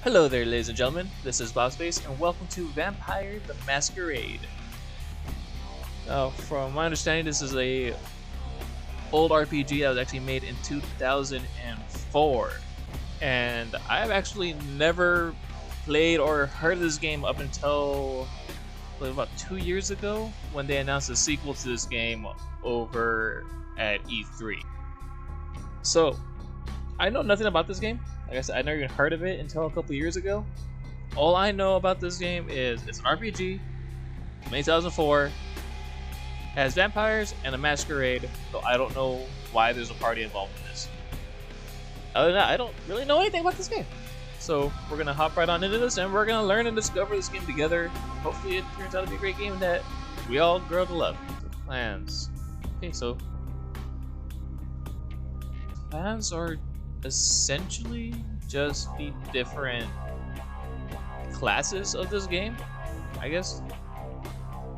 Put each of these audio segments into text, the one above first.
Hello there, ladies and gentlemen. This is Bobspace, and welcome to Vampire the Masquerade. Now, from my understanding, this is a old RPG that was actually made in 2004, and I've actually never played or heard of this game up until about 2 years ago when they announced a sequel to this game over at E3. So, I know nothing about this game. Like I said, I never even heard of it until a couple years ago. All I know about this game is it's an RPG, 2004, has vampires and a masquerade, so I don't know why there's a party involved in this. Other than that, I don't really know anything about this game. So we're gonna hop right on into this, and we're gonna learn and discover this game together. Hopefully, it turns out to be a great game that we all grow to love. So plans. Okay, so plans are essentially just the different classes of this game, I guess.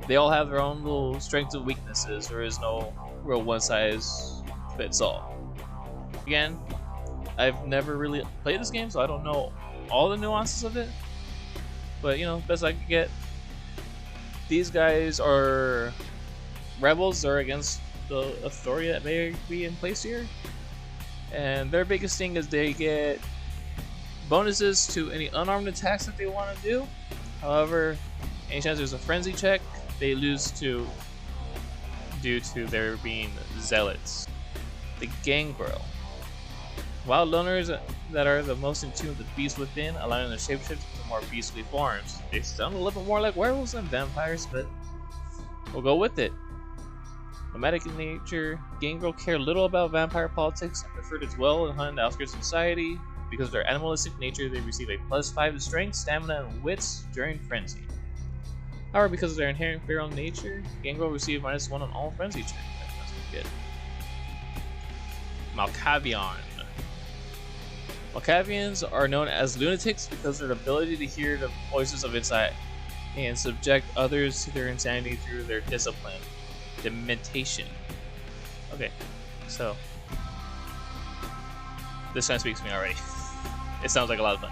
They all have their own little strengths and weaknesses. There is no real one size fits all. Again, I've never really played this game, so I don't know all the nuances of it. But best I can get. These guys are rebels. They're against the authority that may be in place here, and their biggest thing is they get bonuses to any unarmed attacks that they want to do. However, anytime there's a frenzy check, they lose to due to their being zealots. The gangrel. Wild loners that are the most in tune with the beast within, allowing them to shapeshift into more beastly forms. They sound a little bit more like werewolves than vampires, but we'll go with it. Nomadic in nature, gangrel care little about vampire politics and prefer to dwell and hunt in the outskirts of society. Because of their animalistic nature, they receive a +5 to strength, stamina, and wits during frenzy. However, because of their inherent feral nature, gangrel receive -1 on all frenzy checks. That's good. Malkavian. Malkavians are known as lunatics because of their ability to hear the voices of inside and subject others to their insanity through their discipline. Dementation. Okay, so this kind of speaks to me already. It sounds like a lot of fun.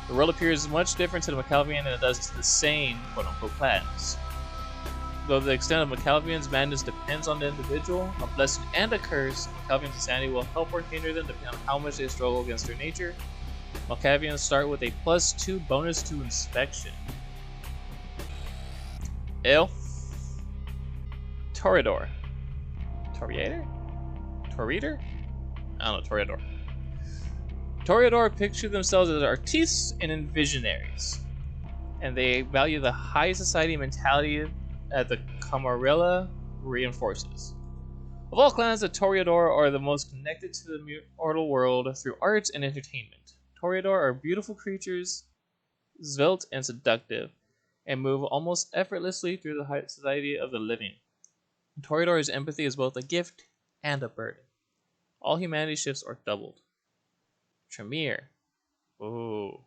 The world appears much different to the Malkavian than it does to the sane, quote-unquote, clans. Though the extent of Malkavian's madness depends on the individual, a blessing and a curse, Malkavian's insanity will help or hinder them depending on how much they struggle against their nature. Malkavians start with a +2 bonus to inspection. Ill. Toreador. Toreator? Toreator? I don't know, Toreador. Toreador picture themselves as artistes and visionaries, and they value the high society mentality that the Camarilla reinforces. Of all clans, the Toreador are the most connected to the mortal world through arts and entertainment. Toreador are beautiful creatures, svelte and seductive, and move almost effortlessly through the high society of the living. Toreador's empathy is both a gift and a burden. All humanity shifts are doubled. Tremere. Ooh.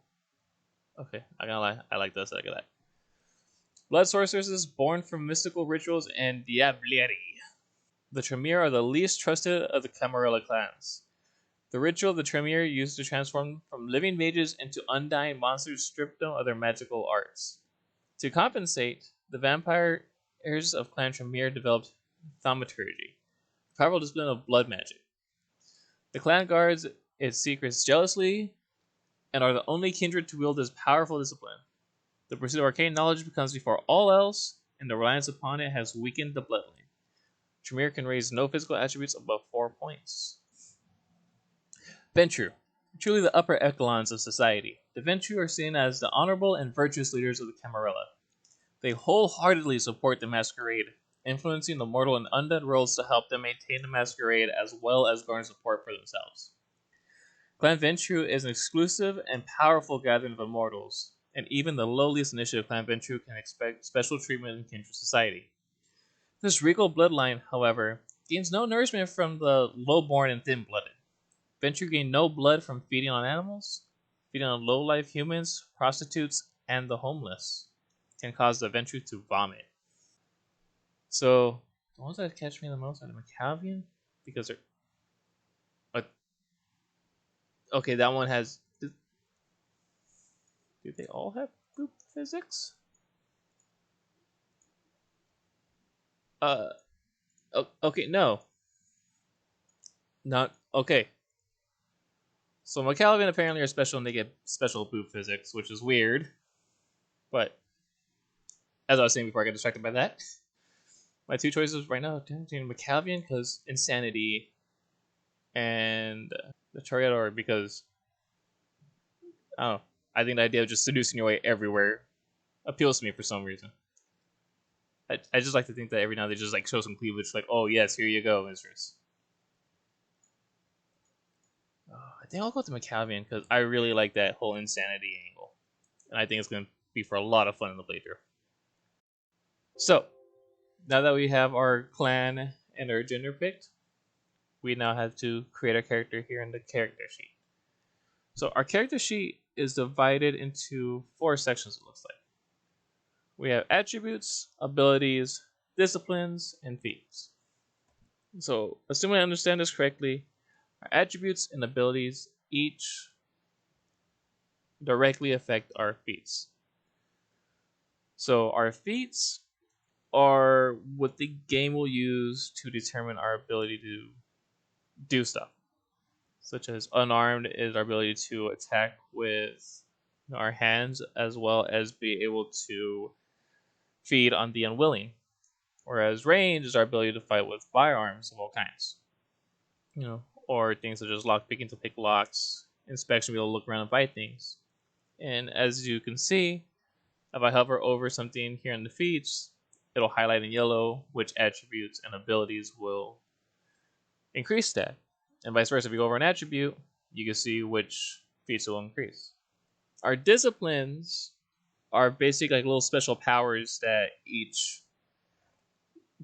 Okay, I'm gonna lie. I like this. I like that. Blood sorceresses born from mystical rituals and diablerie. The Tremere are the least trusted of the Camarilla clans. The ritual of the Tremere used to transform from living mages into undying monsters stripped them of their magical arts. To compensate, the vampires of Clan Tremere developed thaumaturgy, a powerful discipline of blood magic. The clan guards its secrets jealously and are the only kindred to wield this powerful discipline. The pursuit of arcane knowledge becomes before all else, and the reliance upon it has weakened the bloodline. Tremere can raise no physical attributes above 4 points. Ventrue. Truly the upper echelons of society, the Ventrue are seen as the honorable and virtuous leaders of the Camarilla. They wholeheartedly support the Masquerade, influencing the mortal and undead worlds to help them maintain the Masquerade as well as garner support for themselves. Clan Ventrue is an exclusive and powerful gathering of immortals, and even the lowliest initiative Clan Ventrue can expect special treatment in kindred society. This regal bloodline, however, gains no nourishment from the low-born and thin-blooded. Ventrue gain no blood from feeding on animals, feeding on low-life humans, prostitutes, and the homeless. Can cause the Ventrue to vomit. So, the ones that catch me the most are the Malkavian, because they're... okay, that one has... Do they all have boop physics? Okay, no. Not okay. So McCalvin apparently are special and they get special boop physics, which is weird. But as I was saying before, I got distracted by that. My two choices right now are McCalvin because insanity and the Toreador because I don't know. I think the idea of just seducing your way everywhere appeals to me for some reason. I just like to think that every now they just like show some cleavage, like, oh yes, here you go, mistress. I think I'll go with McCalvin because I really like that whole insanity angle, and I think it's going to be for a lot of fun in the playthrough. So now that we have our clan and our gender picked, we now have to create our character here in the character sheet. So our character sheet is divided into 4 sections, it looks like. We have attributes, abilities, disciplines, and feats. So assuming I understand this correctly, our attributes and abilities each directly affect our feats. So our feats are what the game will use to determine our ability to do stuff, such as unarmed is our ability to attack with our hands as well as be able to feed on the unwilling, whereas range is our ability to fight with firearms of all kinds, or things such as lock picking to pick locks, inspection, be able to look around and fight things. And as you can see, if I hover over something here in the feats, it'll highlight in yellow which attributes and abilities will increase that. And vice versa, if you go over an attribute, you can see which feats will increase. Our disciplines are basically like little special powers that each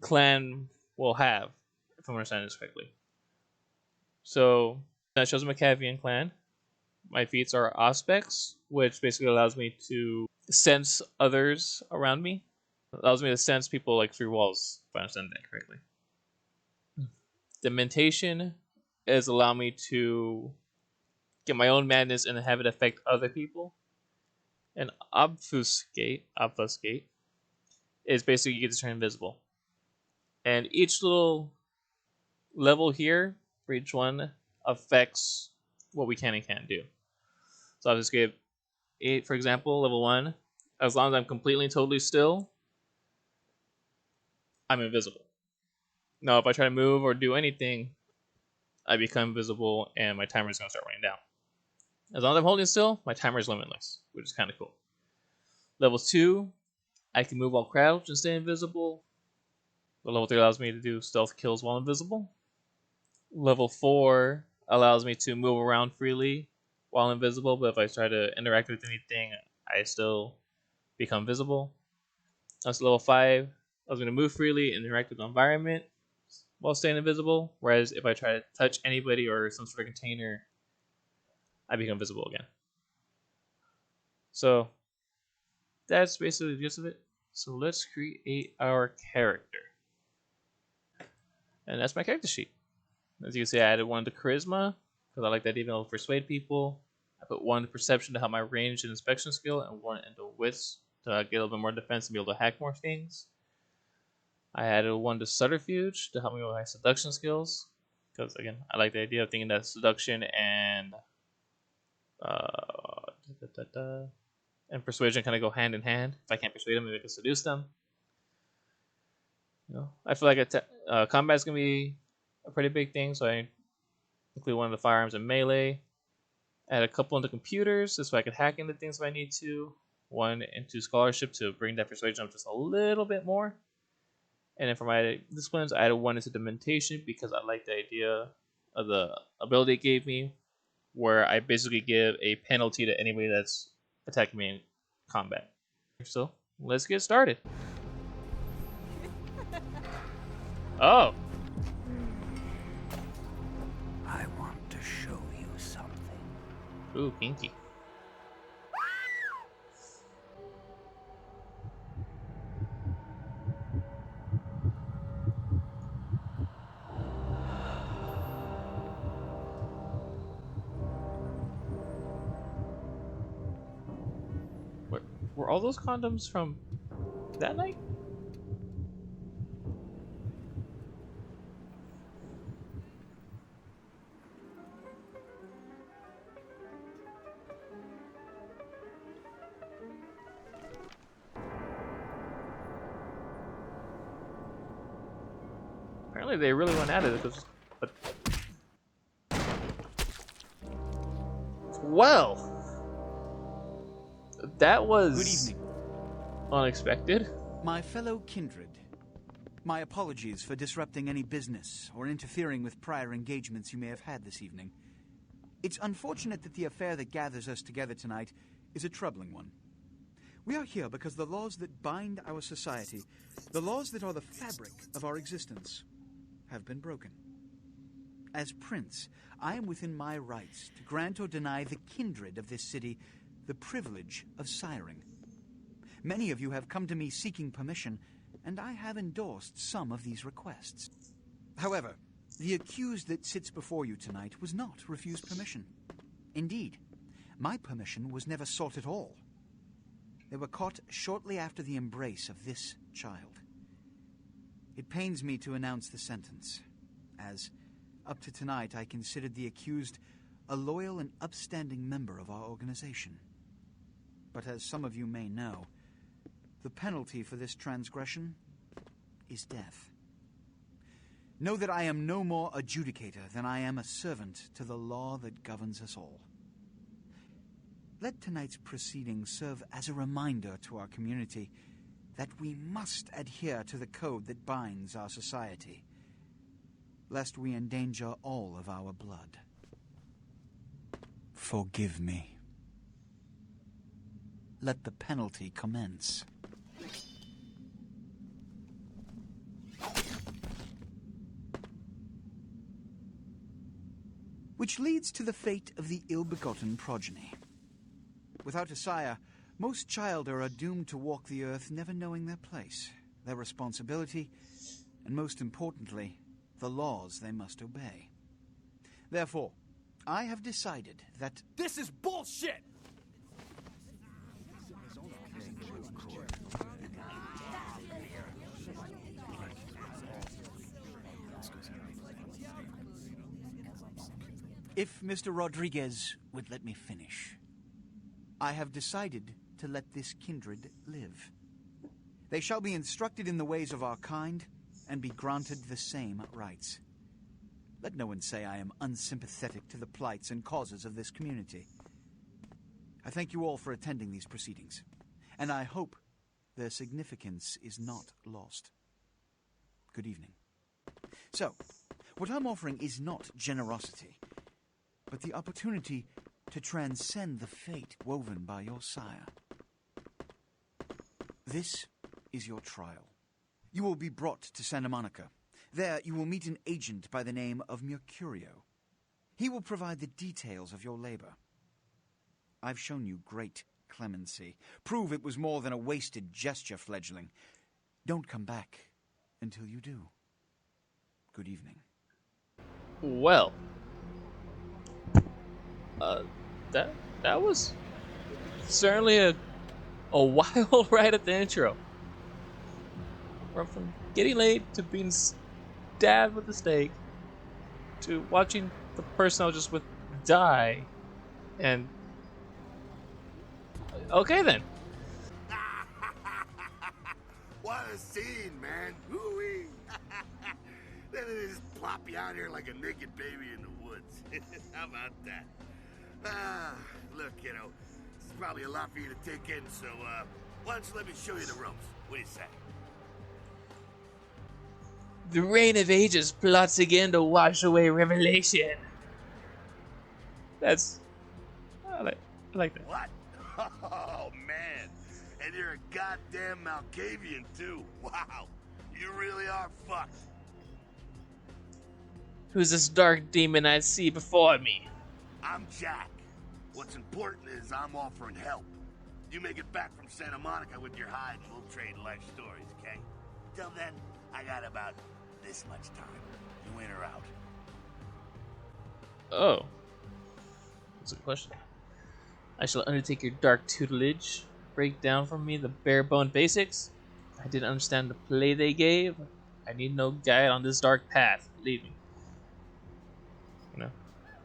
clan will have, if I'm understanding this correctly. So that shows my Cavian clan. My feats are aspects, which basically allows me to sense others around me. It allows me to sense people like through walls, if I understand that correctly. Dementation is allow me to get my own madness and have it affect other people. And obfuscate is basically you get to turn invisible. And each little level here for each one affects what we can and can't do. So I'll just give 8, for example, level 1. As long as I'm completely and totally still, I'm invisible. Now, if I try to move or do anything, I become invisible and my timer is going to start running down. As long as I'm holding still, my timer is limitless, which is kind of cool. Level 2, I can move while crouched and stay invisible. The level 3 allows me to do stealth kills while invisible. Level 4 allows me to move around freely while invisible, but if I try to interact with anything, I still become visible. That's level 5. I was going to move freely and interact with the environment while staying invisible, whereas if I try to touch anybody or some sort of container, I become visible again. So that's basically the gist of it. So let's create our character. And that's my character sheet. As you can see, I added 1 to charisma, because I like that even able to persuade people. I put 1 to perception to help my range and inspection skill, and 1 into wits to get a little bit more defense and be able to hack more things. I added 1 to subterfuge to help me with my seduction skills, because again, I like the idea of thinking that seduction and persuasion kind of go hand in hand. If I can't persuade them, maybe I can seduce them. I feel like combat's gonna be a pretty big thing, so I include 1 of the firearms in melee. Add a couple into computers, so I can hack into things if I need to. 1 into scholarship to bring that persuasion up just a little bit more. And then for my disciplines, I added 1 into dementation because I like the idea of the ability it gave me, where I basically give a penalty to anybody that's attacking me in combat. So let's get started. Oh. I want to show you something. Ooh, kinky. Were all those condoms from that night? Apparently they really went at it. But well, that was Good evening. unexpected. My fellow kindred, my apologies for disrupting any business or interfering with prior engagements you may have had this evening. It's unfortunate that the affair that gathers us together tonight is a troubling one. We are here because the laws that bind our society, the laws that are the fabric of our existence, have been broken. As prince, I am within my rights to grant or deny the kindred of this city the privilege of siring. Many of you have come to me seeking permission, and I have endorsed some of these requests. However, the accused that sits before you tonight was not refused permission. Indeed, my permission was never sought at all. They were caught shortly after the embrace of this child. It pains me to announce the sentence, as up to tonight I considered the accused a loyal and upstanding member of our organization. But as some of you may know, the penalty for this transgression is death. Know that I am no more adjudicator than I am a servant to the law that governs us all. Let tonight's proceedings serve as a reminder to our community that we must adhere to the code that binds our society, lest we endanger all of our blood. Forgive me. Let the penalty commence. Which leads to the fate of the ill-begotten progeny. Without a sire, most childer are doomed to walk the earth never knowing their place, their responsibility, and most importantly, the laws they must obey. Therefore, I have decided that... This is bullshit! If Mr. Rodriguez would let me finish. I have decided to let this kindred live. They shall be instructed in the ways of our kind and be granted the same rights. Let no one say I am unsympathetic to the plights and causes of this community. I thank you all for attending these proceedings, and I hope their significance is not lost. Good evening. So, what I'm offering is not generosity, but the opportunity to transcend the fate woven by your sire. This is your trial. You will be brought to Santa Monica. There you will meet an agent by the name of Mercurio. He will provide the details of your labor. I've shown you great clemency. Prove it was more than a wasted gesture, fledgling. Don't come back until you do. Good evening. Well, that was certainly a wild ride at the intro. From getting laid to being stabbed with a stake to watching the person I was just with die, and okay then. What a scene, man. Woo-wee. Then they just plop you out here like a naked baby in the woods. How about that? Look, this is probably a lot for you to take in, so, why don't you let me show you the ropes? What do you say? The Reign of Ages plots again to wash away Revelation. I like that. What? Oh, man. And you're a goddamn Malkavian, too. Wow. You really are fucked. Who's this dark demon I see before me? I'm Jack. What's important is I'm offering help. You make it back from Santa Monica with your hide and we'll trade life stories, okay? Till then, I got about this much time. You in or out? Oh. That's a good question. I shall undertake your dark tutelage, break down for me the bare bone basics. I didn't understand the play they gave. I need no guide on this dark path. Leave me. You know,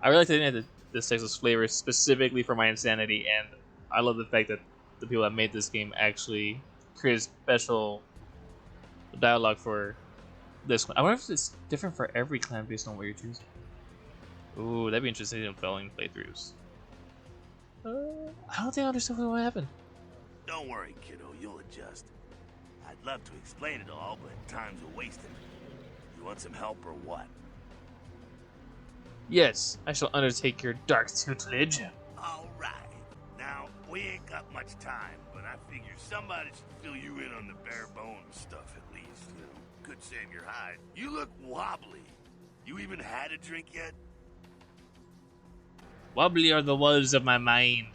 I really like the idea that this Texas flavor specifically for my insanity, and I love the fact that the people that made this game actually created special dialogue for this one. I wonder if it's different for every clan based on what you're choosing. Ooh, that'd be interesting in following playthroughs. I don't think I understand what happened. Don't worry, kiddo, you'll adjust. I'd love to explain it all, but time's a wasting. You want some help or what? Yes, I shall undertake your dark tutelage. All right. Now, we ain't got much time, but I figure somebody should fill you in on the bare bones stuff at least. You know, could save your hide. You look wobbly. You even had a drink yet? Wobbly are the walls of my mind.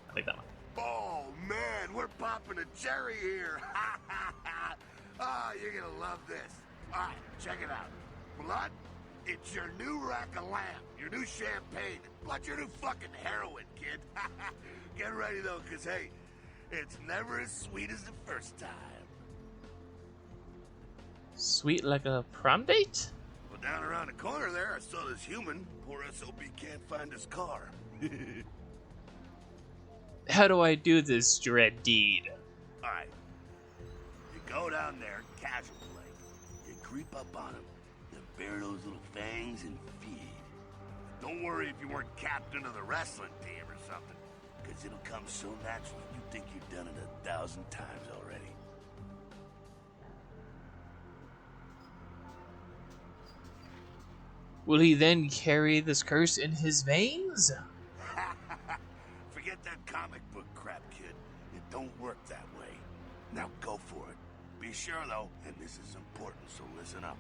I like that one. Oh, man, we're popping a cherry here. Ah, you're gonna love this. All right, check it out. Blood, it's your new rack of lamb, your new champagne. Blood's your new fucking heroin, kid. Get ready, though, because, hey, it's never as sweet as the first time. Sweet like a prom date? Well, down around the corner there, I saw this human. Poor SOB can't find his car. How do I do this dread deed? All right. You go down there, casual like. You creep up on him. You bare those little fangs and feed. Don't worry if you weren't captain of the wrestling team or something, because it'll come so natural you think you've done it 1,000 times already. Will he then carry this curse in his veins? Forget that comic book crap, kid. It don't work that way. Now go for it. Be sure, though, and this is important, so listen up.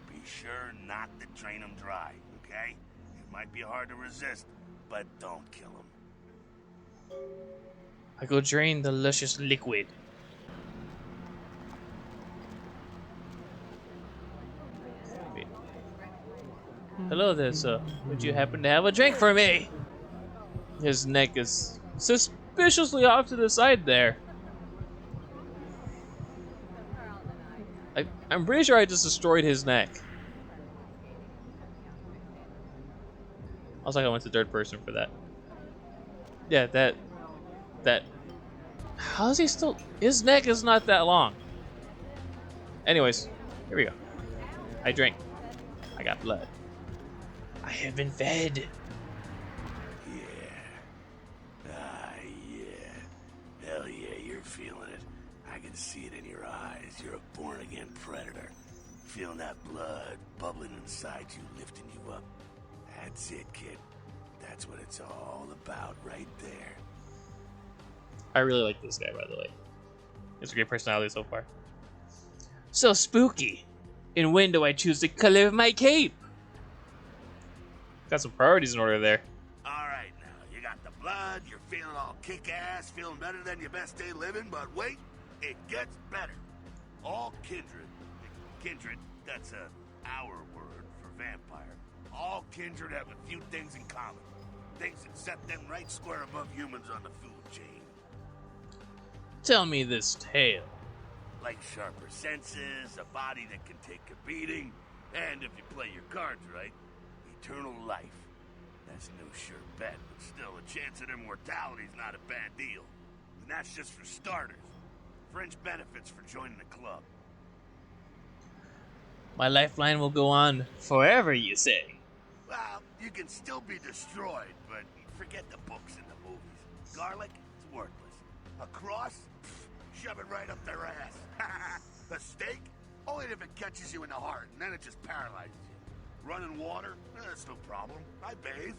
Be sure not to drain him dry, okay? It might be hard to resist, but don't kill him. I go drain the luscious liquid. Wait. Hello there, sir. Would you happen to have a drink for me? His neck is suspiciously off to the side there. I'm pretty sure I just destroyed his neck. I was like, I went to third person for that. Yeah, that. How is he still? His neck is not that long. Anyways, here we go. I drank. I got blood. I have been fed. Yeah. Ah, yeah. Hell yeah, you're feeling it. I can see it in your eyes. You're a born-again predator. Feeling that blood bubbling inside you, lifting you up. That's it, kid. That's what it's all about right there. I really like this guy, by the way. He has a great personality so far. So spooky. And when do I choose the color of my cape? Got some priorities in order there. Alright now, you got the blood, you're feeling all kick-ass, feeling better than your best day living, but wait, it gets better. All kindred, that's our word for vampire. All kindred have a few things in common. Things that set them right square above humans on the food chain. Tell me this tale. Like sharper senses, a body that can take a beating, and if you play your cards right, eternal life. That's no sure bet, but still, a chance at immortality's not a bad deal. And that's just for starters. Fringe benefits for joining the club. My lifeline will go on forever, you say? Well, you can still be destroyed, but forget the books and the movies. Garlic, it's worthless. A cross? Pfft, shove it right up their ass. A stake? Only if it catches you in the heart, and then it just paralyzes you. Running water? That's no problem. I bathe.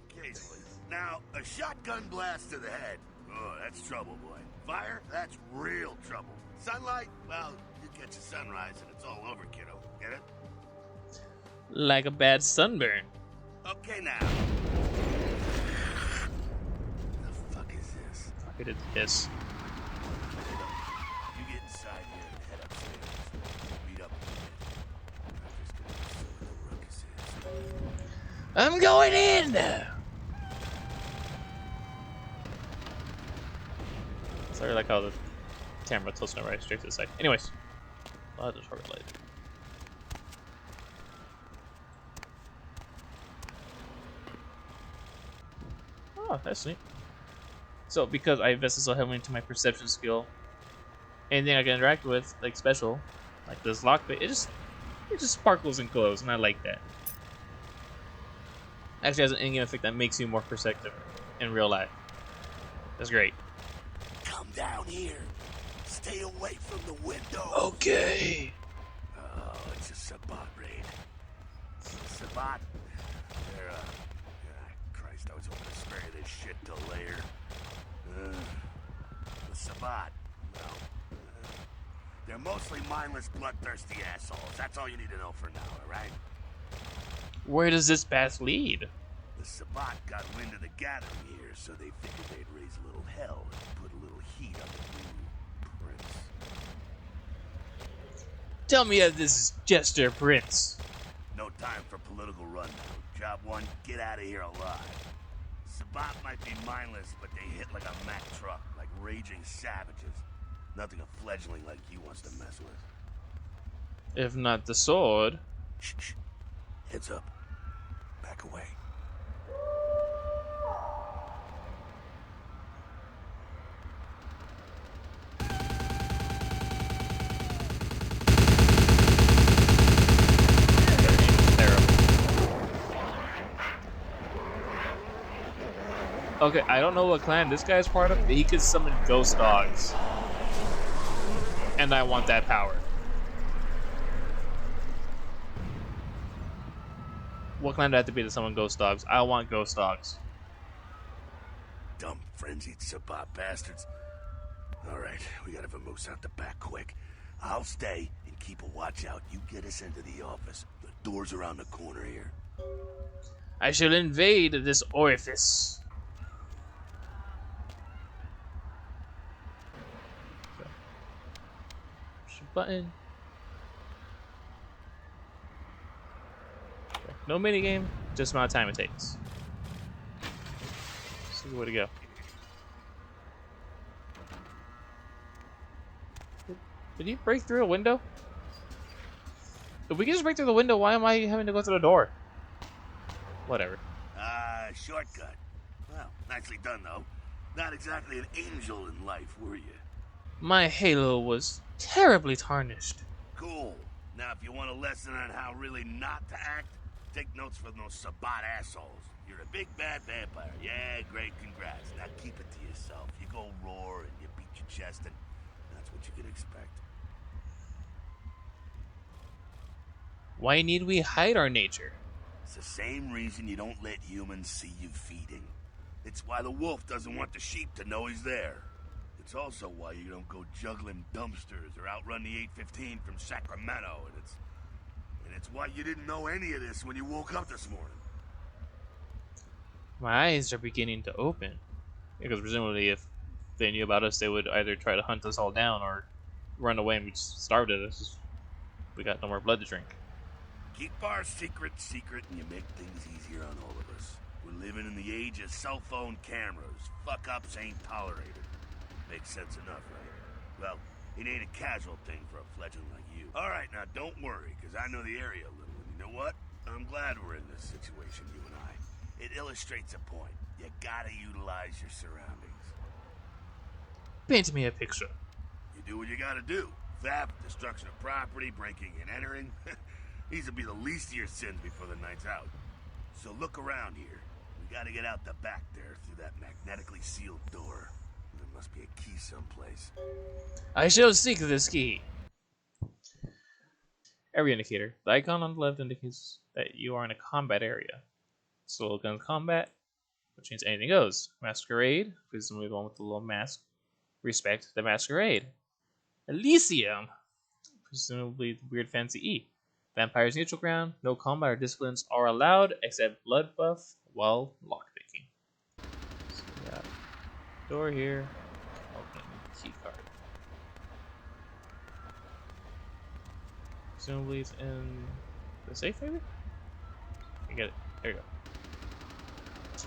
Occasionally. Now, a shotgun blast to the head. Oh, that's trouble, boy. Fire? That's real trouble. Sunlight? Well, you catch a sunrise and it's all over, kiddo. Get it? Like a bad sunburn. Okay, now. The fuck is this? Look at this. You get inside here and head upstairs. Meet up with me. I'm just gonna see what the ruckus is. I'm going in! Sorry, like how the camera tilts me right straight to the side. Anyways, I'll just cover it later. Oh, that's neat. So, because I invested so heavily into my perception skill, anything I can interact with, like special, like this lockpick, it just sparkles and glows, and I like that. Actually, has an in-game effect that makes you more perceptive in real life. That's great. Come down here. Stay away from the window. Okay. Oh, it's a Sabat raid. Sabat? They're, Christ, I was hoping to spare you this shit till later. The Sabat, well, they're mostly mindless, bloodthirsty assholes. That's all you need to know for now, alright? Where does this path lead? The Sabat got wind of the gathering here, so they figured they'd raise a little hell and put a little heat on the new prince. Tell me that this is Jester Prince. No time for political rundown. Job one, get out of here alive. Sabat might be mindless, but they hit like a Mack truck, like raging savages. Nothing a fledgling like you wants to mess with. If not the sword. Shh, shh. Heads up. Back away. Okay, I don't know what clan this guy's part of, but he could summon ghost dogs. And I want that power. What clan do I have to be to summon ghost dogs? I want ghost dogs. Dumb, frenzied Sabat bastards. Alright, we gotta vamoose out the back quick. I'll stay and keep a watch out. You get us into the office. The door's around the corner here. I shall invade this orifice. Push a button. Okay. No minigame, just amount of time it takes. See where to go. Did he break through a window? If we can just break through the window, why am I having to go through the door? Whatever. Shortcut. Well, nicely done, though. Not exactly an angel in life, were you? My halo was terribly tarnished. Cool. Now, if you want a lesson on how really not to act, take notes from those Sabat assholes. You're a big bad vampire. Yeah, great, congrats. Now keep it to yourself. You go roar and you beat your chest, and that's what you can expect. Why need we hide our nature? It's the same reason you don't let humans see you feeding. It's why the wolf doesn't want the sheep to know he's there. It's also why you don't go juggling dumpsters or outrun the 815 from Sacramento, and it's why you didn't know any of this when you woke up this morning. My eyes are beginning to open. Because presumably if they knew about us, they would either try to hunt us all down or run away and we just starved to us. We got no more blood to drink. Keep our secret secret and you make things easier on all of us. We're living in the age of cell phone cameras. Fuck-ups ain't tolerated. Makes sense enough, right? Well, it ain't a casual thing for a fledgling like you. Alright, now don't worry, because I know the area a little, and you know what? I'm glad we're in this situation, you and I. It illustrates a point. You gotta utilize your surroundings. Paint me a picture. You do what you gotta do. Theft, destruction of property, breaking and entering. These will be the least of your sins before the night's out. So look around here. We gotta get out the back there through that magnetically sealed door. There must be a key someplace. I shall seek this key. Area indicator. The icon on the left indicates that you are in a combat area. Slow gun combat, which means anything goes. Masquerade, presumably the one with the little mask. Respect the Masquerade. Elysium, presumably the weird fancy E. Vampires neutral ground. No combat or disciplines are allowed except blood buff while lockpicking. So we got door here. Open key card. Presumably it's in the safe, maybe? You get it. There you go.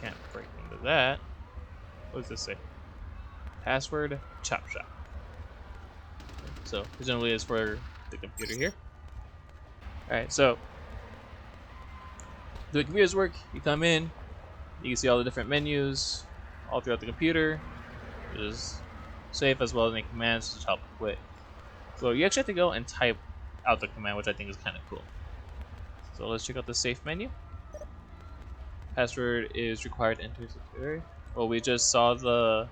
Can't break into that. What does this say? Password chop shop. So presumably it's for the computer here. Alright, so the computers work, you come in, you can see all the different menus all throughout the computer. It is safe as well as make commands to help quit. So you actually have to go and type out the command, which I think is kind of cool. So let's check out the safe menu. Password is required to enter security. Well, we just saw the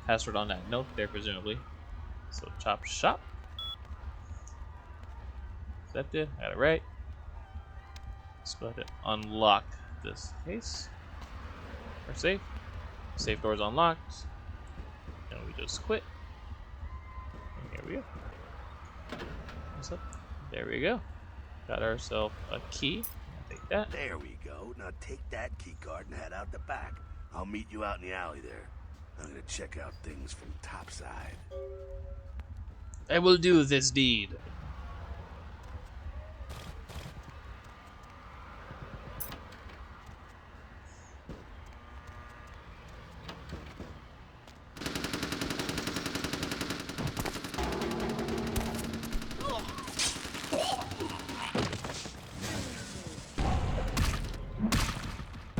password on that note there, presumably. So chop shop. Accepted. Got it right. Let's go ahead and unlock this case. We're safe. Safe door's unlocked. And we just quit. And here we go. What's up? There we go. Got ourselves a key. Take that. There we go. Now take that key card and head out the back. I'll meet you out in the alley there. I'm gonna check out things from topside. I will do this deed.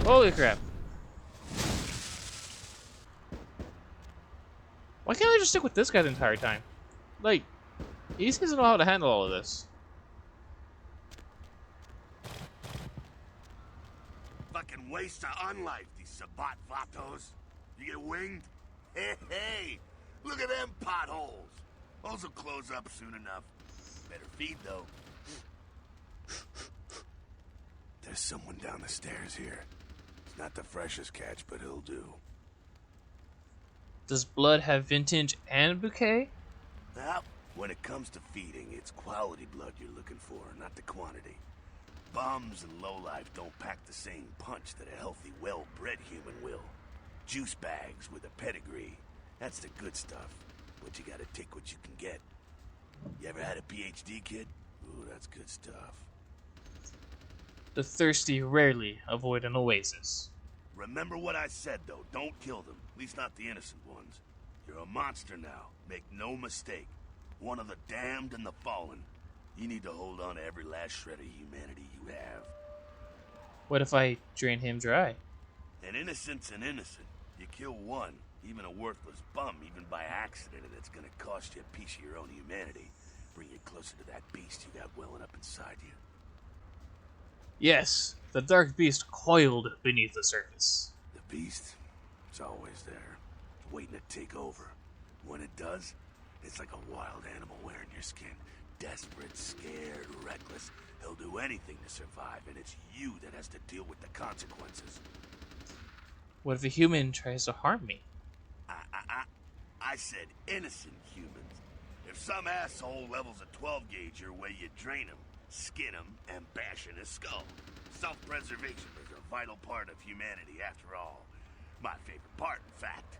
Holy crap. Why can't I just stick with this guy the entire time? Like, he seems to know how to handle all of this. Fucking waste of unlife, these Sabat Vatos. You get winged? Hey, look at them potholes. Those will close up soon enough. Better feed, though. There's someone down the stairs here. It's not the freshest catch, but he'll do. Does blood have vintage and bouquet? Well, when it comes to feeding, it's quality blood you're looking for, not the quantity. Bums and lowlife don't pack the same punch that a healthy, well-bred human will. Juice bags with a pedigree. That's the good stuff. But you gotta take what you can get. You ever had a PhD, kid? Ooh, that's good stuff. The thirsty rarely avoid an oasis. Remember what I said, though. Don't kill them. At least not the innocent ones. You're a monster now. Make no mistake. One of the damned and the fallen. You need to hold on to every last shred of humanity you have. What if I drain him dry? An innocent's an innocent. You kill one, even a worthless bum, even by accident, and it's gonna cost you a piece of your own humanity. Bring you closer to that beast you got welling up inside you. Yes, the dark beast coiled beneath the surface. The beast, it's always there, waiting to take over. When it does, it's like a wild animal wearing your skin. Desperate, scared, reckless. He'll do anything to survive, and it's you that has to deal with the consequences. What if a human tries to harm me? I said innocent humans. If some asshole levels a 12 gauge your way, you drain him, skin him, and bash in his skull. Self-preservation is a vital part of humanity, after all. My favorite part, in fact.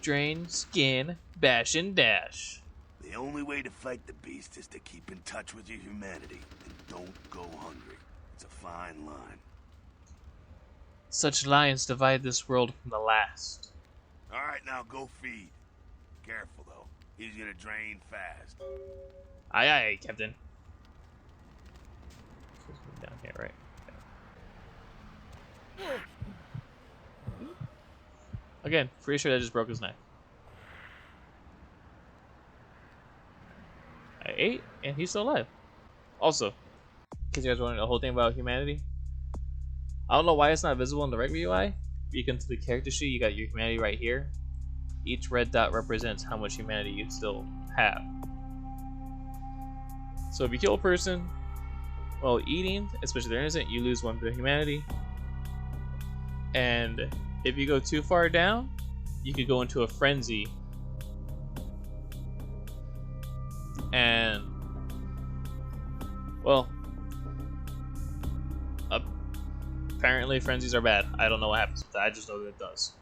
Drain, skin, bash, and dash. The only way to fight the beast is to keep in touch with your humanity, and don't go hungry. It's a fine line. Such lines divide this world from the last. Alright, now go feed. Careful, though. He's gonna drain fast. Aye, aye, Captain. Down here, right? Okay. Again, pretty sure that just broke his neck. I ate, and he's still alive. Also, in case you guys wondering the whole thing about humanity, I don't know why it's not visible in the regular UI. If you come to the character sheet, you got your humanity right here. Each red dot represents how much humanity you still have. So if you kill a person while eating, especially if they're innocent, you lose 1 bit of humanity. And if you go too far down, you could go into a frenzy. And, well, apparently frenzies are bad. I don't know what happens with that. I just know that it does.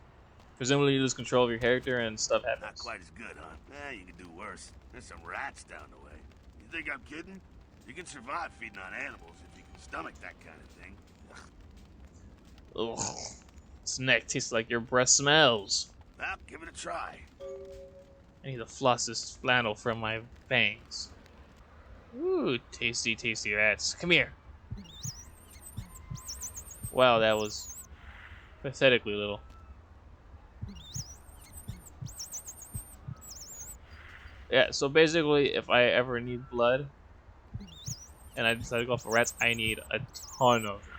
Presumably you lose control of your character and stuff happens. Not quite as good, huh? You can do worse. There's some rats down the way. You think I'm kidding? You can survive feeding on animals if you can stomach that kind of thing. Ugh. Its neck tastes like your breath smells. Well, give it a try. I need to floss this flannel from my fangs. Ooh, tasty, tasty rats. Come here. Wow, that was pathetically little. Yeah, so basically, if I ever need blood, and I decide to go for rats, I need a ton of them.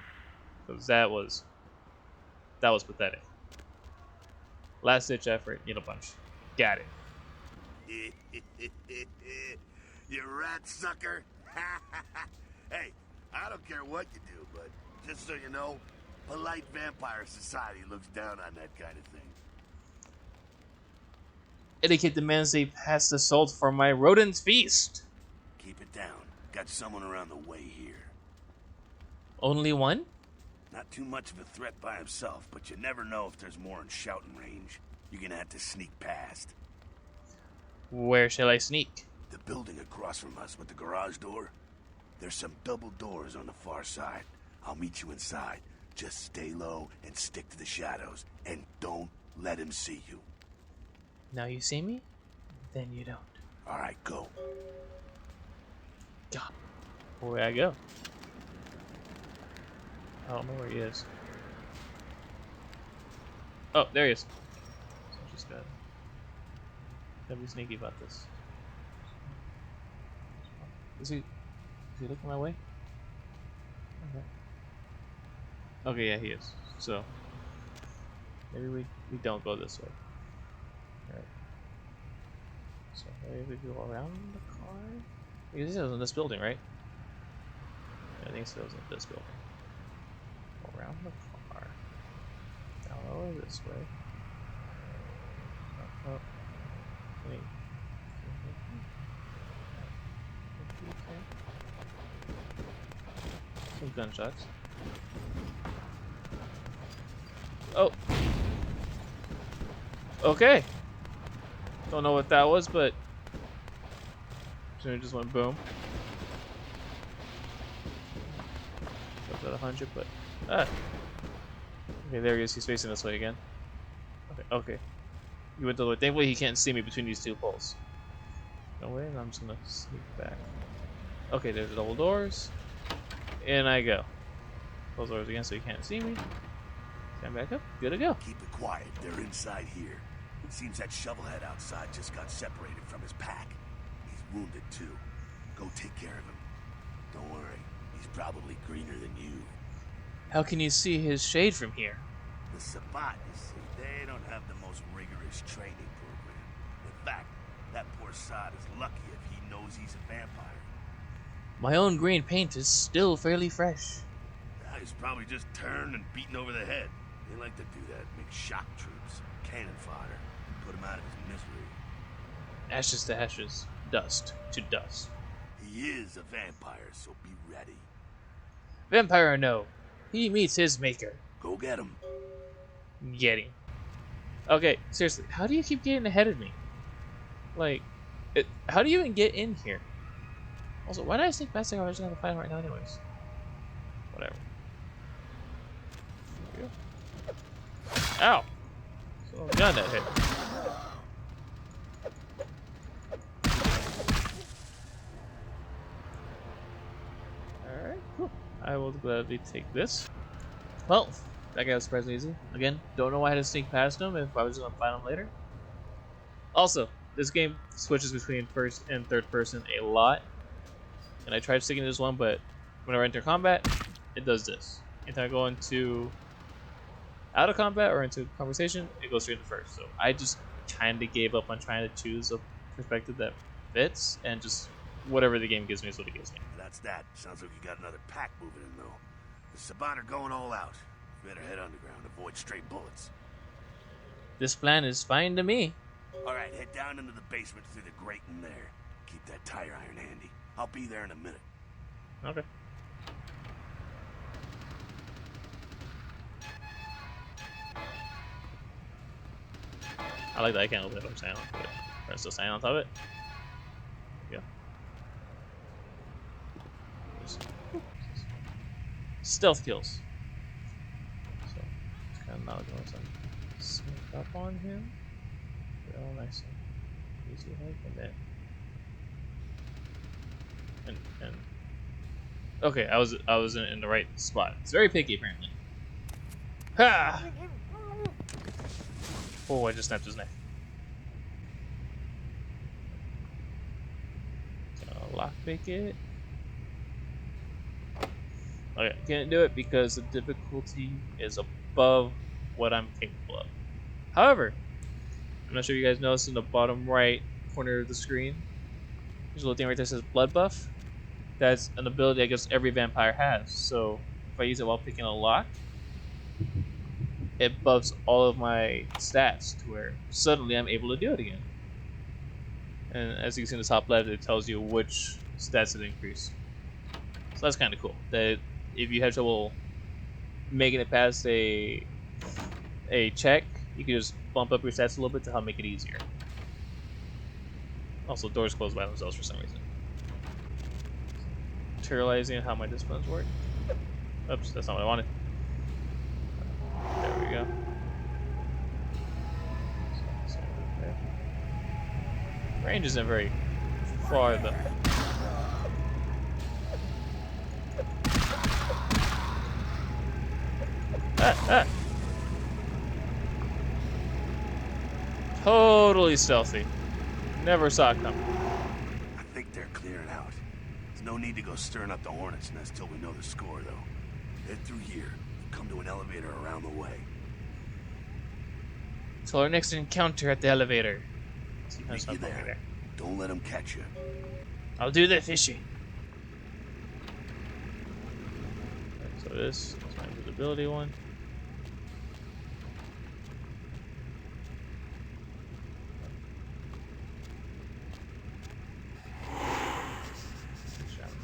Because that was pathetic. Last ditch effort, need a bunch. Got it. You rat sucker. Hey, I don't care what you do, but just so you know, polite vampire society looks down on that kind of thing. Etiquette demands they pass the salt for my rodent feast. Keep it down. Got someone around the way here. Only one? Not too much of a threat by himself, but you never know if there's more in shouting range. You're gonna have to sneak past. Where shall I sneak? The building across from us with the garage door. There's some double doors on the far side. I'll meet you inside. Just stay low and stick to the shadows. And don't let him see you. Now you see me? Then you don't. Alright, go. God. Where I go? I don't know where he is. Oh, there he is. So just gotta be sneaky about this. Is he looking my way? Okay. Okay, yeah, he is. So maybe we don't go this way. Alright. So maybe we go around the car? Because he was in this building, right? Yeah, I think he was in this building. Go around the car. Down over this way. Oh. Wait. Some gunshots. Oh. Okay. Don't know what that was, but it just went boom. Up at 100, but okay, there he is. He's facing this way again. Okay. You went the other way. Thankfully, he can't see me between these two poles. No way, and I'm just gonna sneak back. Okay, there's the double doors. In I go. Close doors again so he can't see me. Stand back up. Good to go. Keep it quiet. They're inside here. It seems that shovelhead outside just got separated from his pack. He's wounded too. Go take care of him. Don't worry. He's probably greener than you. How can you see his shade from here? The Sabbat, you see, they don't have the most rigorous training program. In fact, that poor sod is lucky if he knows he's a vampire. My own green paint is still fairly fresh. He's probably just turned and beaten over the head. They like to do that, make shock troops, cannon fodder, put him out of his misery. Ashes to ashes, dust to dust. He is a vampire, so be ready. Vampire or no, he meets his maker. Go get him. Get him. Okay, seriously, how do you keep getting ahead of me? Like, how do you even get in here? Also, why did I sneak past the garbage? I'm gonna fight him right now anyways. Whatever. There we go. Ow! So gun that hit. Alright, cool. I will gladly take this. Well, that guy was surprisingly easy. Again, don't know why I had to sneak past him if I was gonna fight him later. Also, this game switches between first and third person a lot. And I tried sticking to this one, but whenever I enter combat, it does this. Anytime I go into out of combat or into conversation, it goes straight to first. So I just kind of gave up on trying to choose a perspective that fits, and just whatever the game gives me is what it gives me. That's that. Sounds like you got another pack moving in, though. The Sabbat are going all out. Better head underground, avoid stray bullets. This plan is fine to me. Alright, head down into the basement through the grate in there. Keep that tire iron handy. I'll be there in a minute. Okay. I like that I can't open it if I'm standing on top of it. I'm still standing on top of it. Yeah. Stealth kills. So, it's kind I'm not going to sneak up on him. Real nice and easy hike, and then and okay, I was in the right spot. It's very picky apparently. Ha! Oh, I just snapped his neck. Lockpick it. Okay, I can't do it because the difficulty is above what I'm capable of. However, I'm not sure if you guys noticed in the bottom right corner of the screen, there's a little thing right there that says blood buff. That's an ability I guess every vampire has. So if I use it while picking a lock, it buffs all of my stats to where suddenly I'm able to do it again. And as you can see in the top left, it tells you which stats it increased. So that's kind of cool. That if you have trouble making it past a check, you can just bump up your stats a little bit to help make it easier. Also, doors close by themselves for some reason. Materializing how my disciplines work. Oops, that's not what I wanted. There we go. Range isn't very far though. Ah! Totally stealthy. Never saw it coming. I think they're clearing out. There's no need to go stirring up the hornet's nest till we know the score, though. Head through here. Come to an elevator around the way. So our next encounter at the elevator. Meet you there. Don't let them catch you. I'll do the fishing. So this is my invisibility one.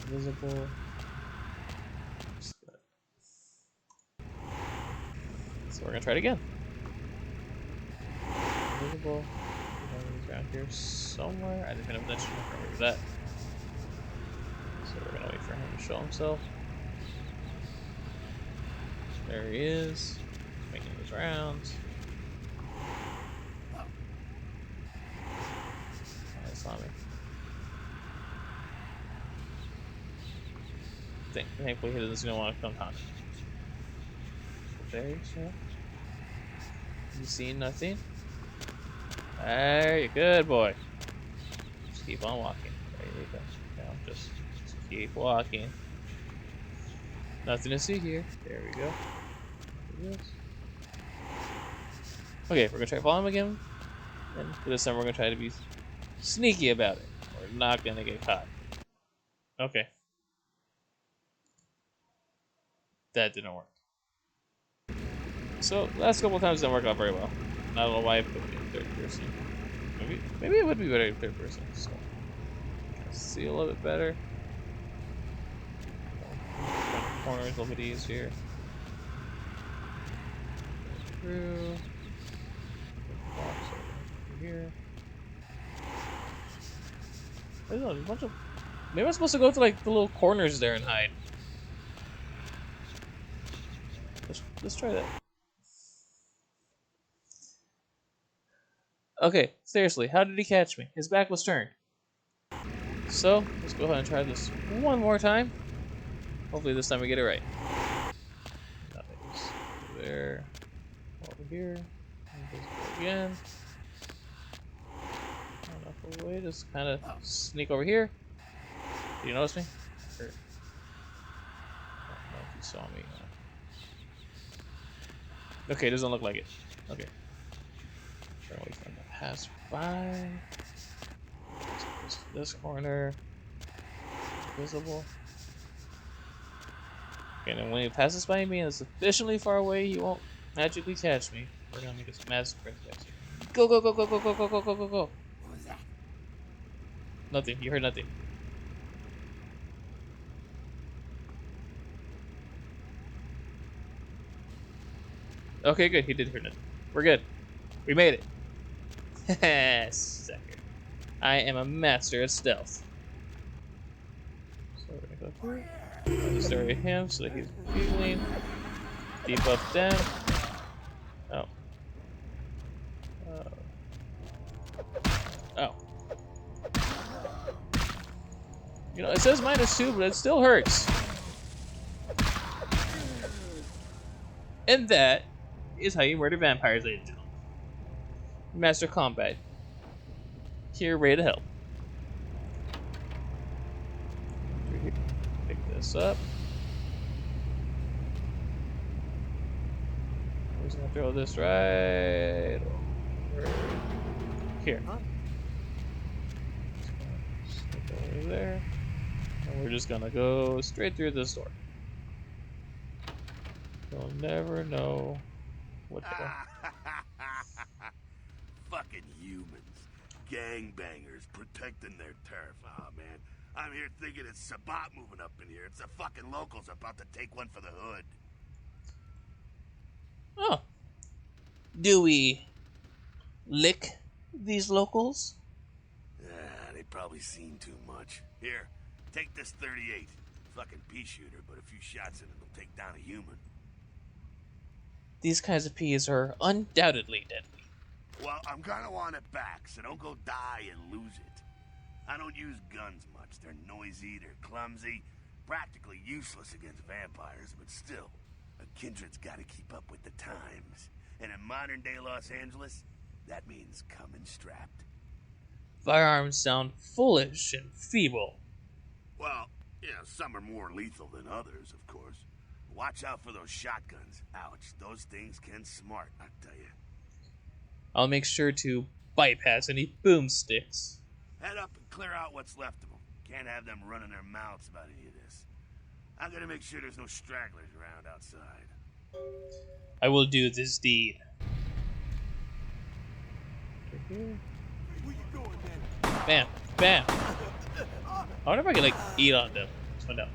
Invisible. So we're gonna try it again. Invisible. He's around here somewhere. I didn't have that. Where that? So we're gonna wait for him to show himself. There he is, making his rounds. Oh, he saw me. Thankfully, he doesn't want to come hunt. There you go. You seen nothing? There you good boy. Just keep on walking. There you go. Now just keep walking. Nothing to see here. There we go. Okay, we're gonna try to follow him again. And this time we're gonna try to be sneaky about it. We're not gonna get caught. Okay. That didn't work. So last couple times didn't work out very well. I don't know why I put it in third person. Maybe it would be better in third person. So see a little bit better. Corners a little bit easier. Through. Box over here. There's a bunch of. Maybe I'm supposed to go to like the little corners there and hide. Let's try that. Okay, seriously, how did he catch me? His back was turned. So, let's go ahead and try this one more time. Hopefully this time we get it right. There. Over here. Again. Enough away, just kind of sneak over here. Did you notice me? Or, I don't know if you saw me. Okay, doesn't look like it. Okay. Try to wait for him to pass by. This corner. Visible. Okay, and then when he passes by me and is sufficiently far away, he won't magically catch me. We're gonna make a Masquerade. Go, go, go, go, go, go, go, go, go, go, go. What was that? Nothing. You heard nothing. Okay, good. He did hear nothing. We're good. We made it. Sucker. I am a master at stealth. So we're gonna go through. Destroy him so that he's feeling. Debuff them. You know, it says -2, but it still hurts. And that is how you murder vampires, ladies and gentlemen. Master Combat. Here, ready to help. Pick this up. We're just gonna throw this right over here. Stick over there. And we're just gonna go straight through this door. You'll never know what to Fucking humans. Gangbangers protecting their turf. Oh, man. I'm here thinking it's Sabat moving up in here. It's the fucking locals about to take one for the hood. Oh. Do we lick these locals? They probably seen too much. Here, take this 38. Fucking pea shooter, but a few shots in it will take down a human. These kinds of peas are undoubtedly deadly. Well, I'm gonna want it back, so don't go die and lose it. I don't use guns much. They're noisy, they're clumsy, practically useless against vampires, but still, a kindred's gotta keep up with the times. And in modern-day Los Angeles, that means coming strapped. Firearms sound foolish and feeble. Well, yeah, some are more lethal than others, of course. Watch out for those shotguns. Ouch, those things can smart, I tell you. I'll make sure to bypass any boomsticks. Head up and clear out what's left of them. Can't have them running their mouths about any of this. I'm gonna make sure there's no stragglers around outside. I will do this deed. Bam, bam. I wonder if I can like eat on them. Let's find out.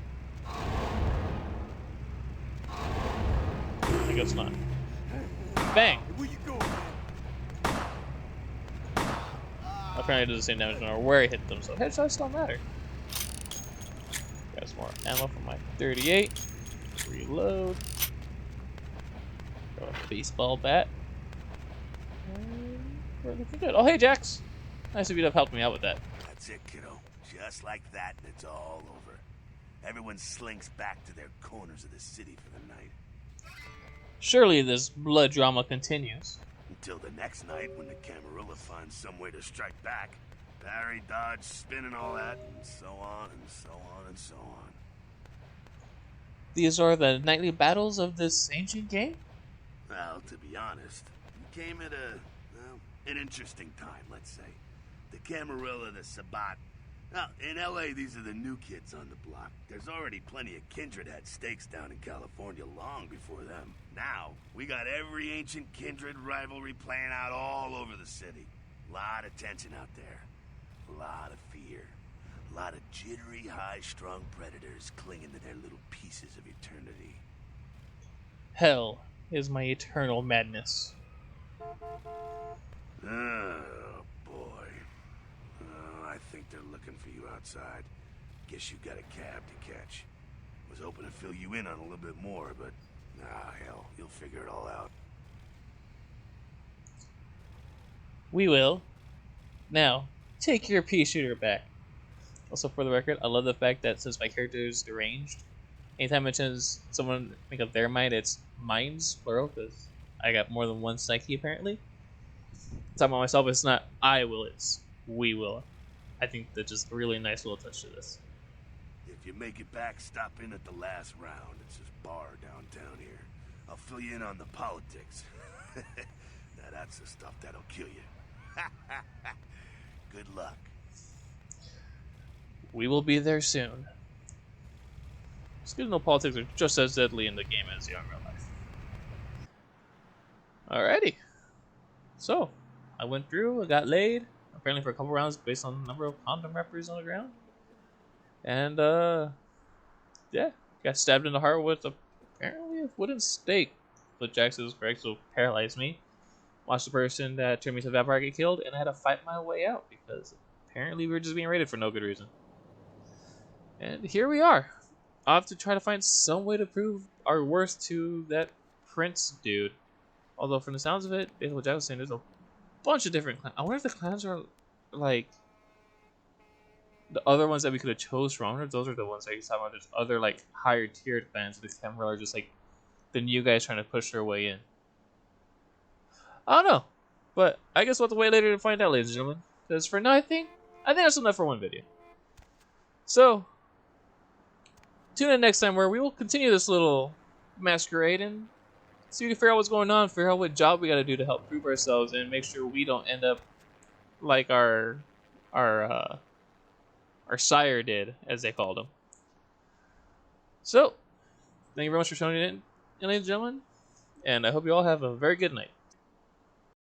I guess not. Bang. Apparently it does the same damage no matter where I hit them, so headshots don't matter. Got some more ammo for my 38. Reload. Got a baseball bat. And we're looking good. Oh, hey, Jax. Nice of you to have helped me out with that. That's it, kiddo. Just like that, and it's all over. Everyone slinks back to their corners of the city for the night. Surely this blood drama continues. Until the next night when the Camarilla finds some way to strike back. Parry, dodge, spin and all that, and so on and so on and so on. These are the nightly battles of this ancient game? Well, to be honest, we came at an interesting time, let's say. The Camarilla, the Sabat. Now, in LA, these are the new kids on the block. There's already plenty of kindred had stakes down in California long before them. Now, we got every ancient kindred rivalry playing out all over the city. Lot of tension out there. A lot of fear. A lot of jittery, high-strung predators clinging to their little pieces of eternity. Hell is my eternal madness. Oh, boy. I think they're looking for you outside. Guess you got a cab to catch. Was hoping to fill you in on a little bit more, but hell, you'll figure it all out. We will. Now, take your pea shooter back. Also, for the record, I love the fact that since my character is deranged, anytime it mentions someone make up their mind, it's minds, plural, because I got more than one psyche apparently. Talking about myself, it's not I will, it's we will. I think that's just a really nice little touch to this. If you make it back, stop in at the last round. It's this bar downtown here. I'll fill you in on the politics. Now that's the stuff that'll kill you. Good luck. We will be there soon. It's good to know politics are just as deadly in the game as they are in real life. Alrighty. So, I went through, I got laid, apparently for a couple rounds based on the number of condom wrappers on the ground. And, yeah, got stabbed in the heart with apparently a wooden stake. But Jackson was correct, so paralyzed me. Watched the person that turned me to the vampire get killed, and I had to fight my way out because apparently we were just being raided for no good reason. And here we are. I'll have to try to find some way to prove our worth to that Prince dude. Although from the sounds of it, based on what Jack was saying, there's a bunch of different clans. I wonder if the clans are like the other ones that we could have chose from, those are the ones that he's talking about. There's other like higher tiered clans. The Kemper are just like the new guys trying to push their way in. I don't know, but I guess we'll have to wait later to find out, ladies and gentlemen. Because for now, I think that's enough for one video. So tune in next time where we will continue this little masquerade and see if we can figure out what's going on, figure out what job we got to do to help prove ourselves, and make sure we don't end up like our sire did, as they called him. So, thank you very much for tuning in, ladies and gentlemen, and I hope you all have a very good night.